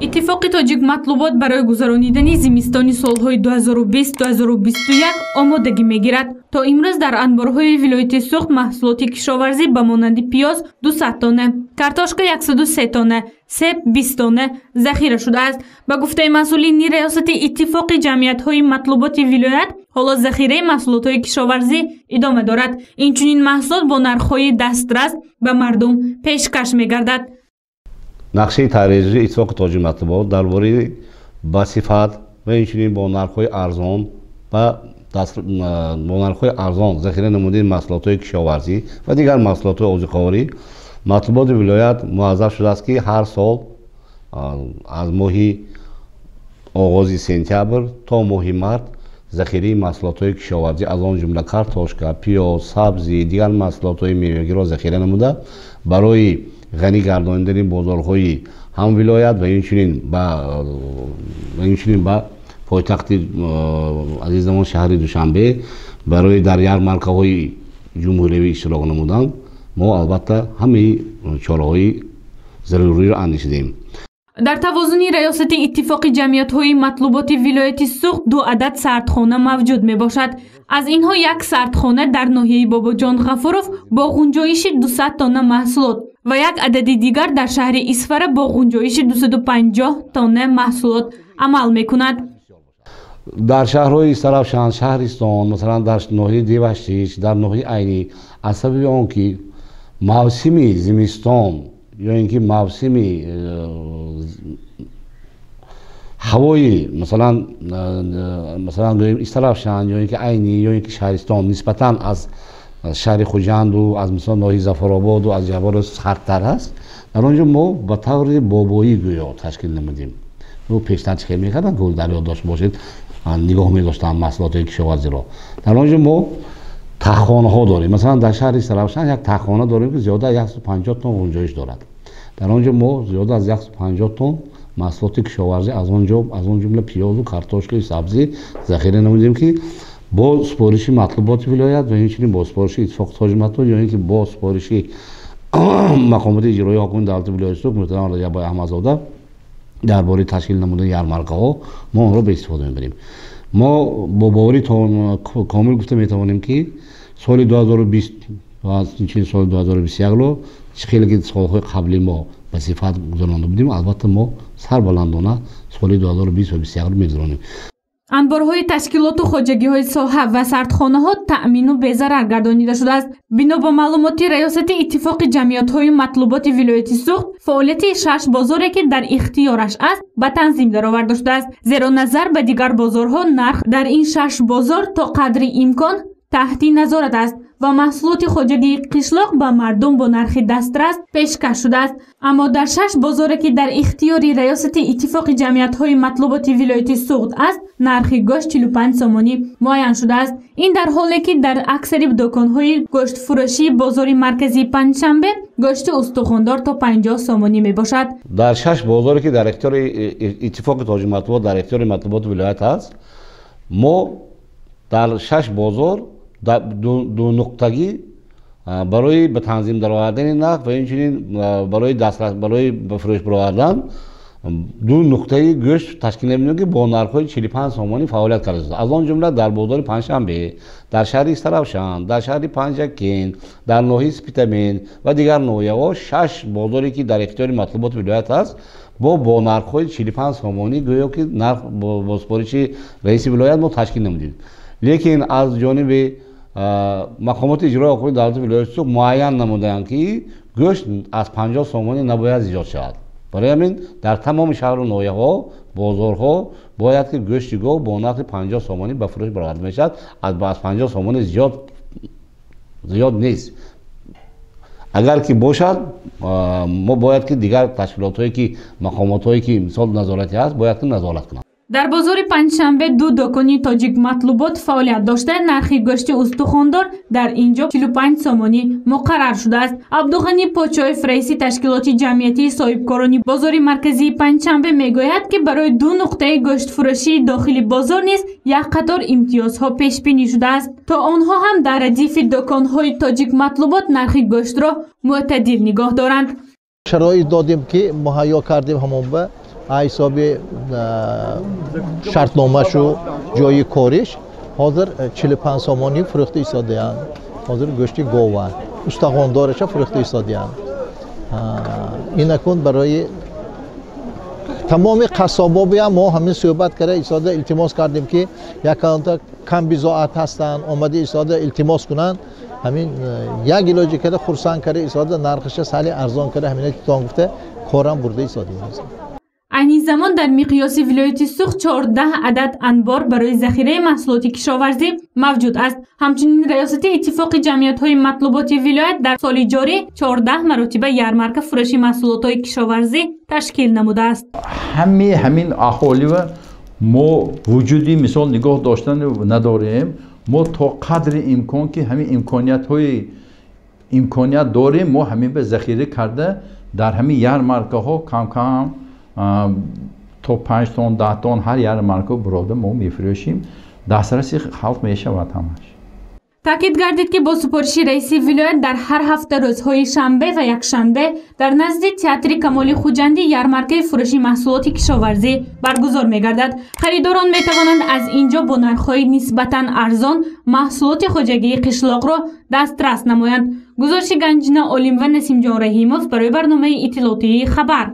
اتفاق تاجیک مطلوبات برای گذراندن زمستان سالهای 2020-2021 آمادگی میگیرد. تا امروز در انبارهای ولایت سوخت محصولات کشاورزی به مانند پیاز 200 تانه، کارتاشکا 103 تانه، سیب 20 تانه ذخیره شده است. به گفته مسئولین ریاست اتفاق جمعیت‌های مطلوبات ولایت، حالا ذخیره محصولات کشاورزی ادامه دارد. اینچنین محصولات با نرخ‌های دسترس به مردم پیشکش می‌گردد. نقشه تحریری اتفاق تاجیک مطلوبات درباره با صفت و اینچنین با نرخ‌های ارزان و با نرخ‌های ارزان ذخیره نموده محصولات کشاورزی و دیگر محصولات آجیل‌خواری مطلوبات ولایت موظف شده است که هر سال از ماه آغاز سپتامبر تا ماه مارس ذخیره محصولات کشاورزی از آن جمله کارتاشکا، پیاز، سبزی، دیگر محصولات میوگی را ذخیره نموده برای غنی گردانیدن بازارهای هم ولایت و اینچنین با پایتخت عزیزمان شهر دوشنبه برای در یارمارک‌های جمهوری اشتراک نمودن. ما البته همه چاره‌های ضروری را اندیشیدیم. در توازن ریاست اتفاق جمعیت‌های مطلوبات ولایت سوخت 2 عدد سردخانه موجود می باشد. از اینها یک سردخانه در ناحیه باباجان غفوروف با گنجایش 200 تانه محصولات و یک عدد دیگر در شهر اسفره با گنجایش 250 تانه محصولات عمل می کند. در شهرهای سرافشان، شهرستان، مثلا در ناحیه دیوشتیش، در ناحیه عینی از سبب آنکه موسم زمستان یا اینکه موسم هوایی مثلا استرافشان یا اینکه عینی یا اینکه شهرستان نسبتاً از شهر خوجند و از مثلا ناحیه ظفرآباد و از جوار سردتر است. در آنجا ما به طور بابایی گویا تشکیل نمودیم. و پیشتر چه می‌کردن گل در یاد داشت باشید نگاه می‌داشتن محصولات کشاورزی را. در آنجا ما تخانه ها داریم. مثلا در شهر سرافشان یک تخانه داریم که زیاده 150 تن گنجایش دارد. در آنجا ما زیاده از 150 تن محصولات کشاورزی از آن جمله پیاز و کارتاشکا و سبزی ذخیره نمودیم که با سپارش مطلوبات ولایت و همچنین با سپارش اتفاق تاجیک مطلوبات یعنی که با سپارش مقامات اجرایی حکومت دولت ولایت سوخت محترم رجب احمدزاده درباره تشکیل نمودن یارمارک‌ها ما آن را به استفاده می‌بریم. ما با باوری کامل گفته می‌توانیم که سال 2020 و اینچنین سال 2021 رو خیلی سال‌های قبلی ما به صفت گذرانده بودیم. البته ما سربلندانه سال 2020 و 2021 رو می‌گذرانیم. انبارهای تشکیلات و خواجگی‌های ساحه و سردخانه‌ها تأمین و بی‌ضرر گردانیده شده است. بنا به معلومات ریاست اتفاق جمعیت‌های مطلوبات ولایت سوخت، فعالیت 6 بازاری که در اختیارش است به تنظیم درآورده شده است. زیرا نظر به دیگر بازارها نرخ در این 6 بازار تا قدر امکان تحت نظارت است و محصولات خواجگی قشلاق به مردم با نرخ دسترس پیشکش شده است. اما در 6 بازاری که در اختیار ریاست اتفاق جمعیت‌های مطلوبات ولایت سوخت است، نرخ گوشت 45 سومانی معین شده است. این در حالی که در اکثر دکان‌های گوشت فروشی بازار مرکزی پنجشنبه گوشت استخوان‌دار تا 50 سومانی می باشد. در 6 بازاری که در اختیار اتفاق تاجیک مطلوبات در اختیار مطلوبات ولایت است، ما در 6 بازار دو نقطگی برای به تنظیم درآوردن نرخ و اینچنین برای دسترس برای به فروش برآوردن 2 نقطه گوشت تشکیل نمی‌دهیم که با نرخ‌های 45 سومانی فعالیت کرده است. از آن جمله در بازار پنجشنبه، در شهر استرافشان، در شهر پنجکین، در ناحیه سپیتامین و دیگر ناحیه‌ها 6 بازاری که در اختیار مطلوبات ولایت است با نرخ‌های 45 سومانی گویا که نرخ با سپارش رئیس ولایت ما تشکیل نمی‌دهیم. لیکن از جانب مقامات اجرایی حکومت دولت ولایت سوخت معین نمودند که گوشت از 50 سومانی نباید زیاد شود. برای همین در تمام شهر و ناحیه‌ها بازارها باید که گوشت گاو با نرخ 50 سومانی به فروش برآورده میشد. از 50 سومانی زیاد نیست. اگر که باشد ما باید که دیگر تشکیلات‌هایی که مقامات‌هایی که مثال نظارتی هست باید که نظارت کنند. در بازار پنجشنبه 2 دکانی تاجیک مطلوبات فعالیت داشته. نرخ گوشت استخوان‌دار در اینجا 45 سومانی مقرر شده است. عبدالغنی پاچایف رئیس تشکیلات جمعیتی صاحبکاران بازار مرکزی پنجشنبه میگوید که برای 2 نقطه گوشت فروشی داخل بازار نیز یک قطار امتیازها پیش بینی شده است تا آنها هم در ردیف دکان‌های تاجیک مطلوبات نرخ گوشت را معتدل نگاه دارند. شرایط دادیم که مهیا کردیم همون به حسابی شرطنامه‌ش و جای کارش حاضر 45 سامانی فروخته ایستاده‌اند. حاضر گوشت گاو استخواندارش فروخته ایستاده‌اند. این اکن برای تمام قصابا هم ما همین صحبت کرده ایستاده التماس کردیم که یک کم بضاعت هستند آمده ایستاده التماس کنند. همین یک علاجی کرده خرسان کرده ایستاده نرخش سالی ارزان کرده همین تان گفته کارم برده ایستاده. این زمان در مقیاس ولایت سوخت 14 عدد انبار برای ذخیره محصولات کشاورزی موجود است. همچنین ریاست اتفاق جمعیت‌های مطلوبات ولایت در سال جاری 14 مرتبه یارمارک فروش محصولات کشاورزی تشکیل نموده است. همین اهالی و ما وجودی مثال نگاه داشتن نداریم. ما تا قدر امکان که همین امکانیت داریم ما همین به ذخیره کرده در همین یارمارک‌ها کم کم تا 5 تن 10 تن هر یارمارک براده ما میفروشیم. دسترسی خلق میشه و تماش. تاکید گردید که با سپارش رئیس ولایت در هر هفته روزهای شنبه و یکشنبه در نزد تئاتر کمال خوجندی یارمارک فروش محصولات کشاورزی برگزار می‌گردد. خریداران می‌توانند از اینجا با نرخ‌های نسبتاً ارزان محصولات خواجگی قشلاق را دسترس نمایند. گزارش گنجینه عالم و نسیم جان رحیموف برای برنامه اطلاعاتی خبر.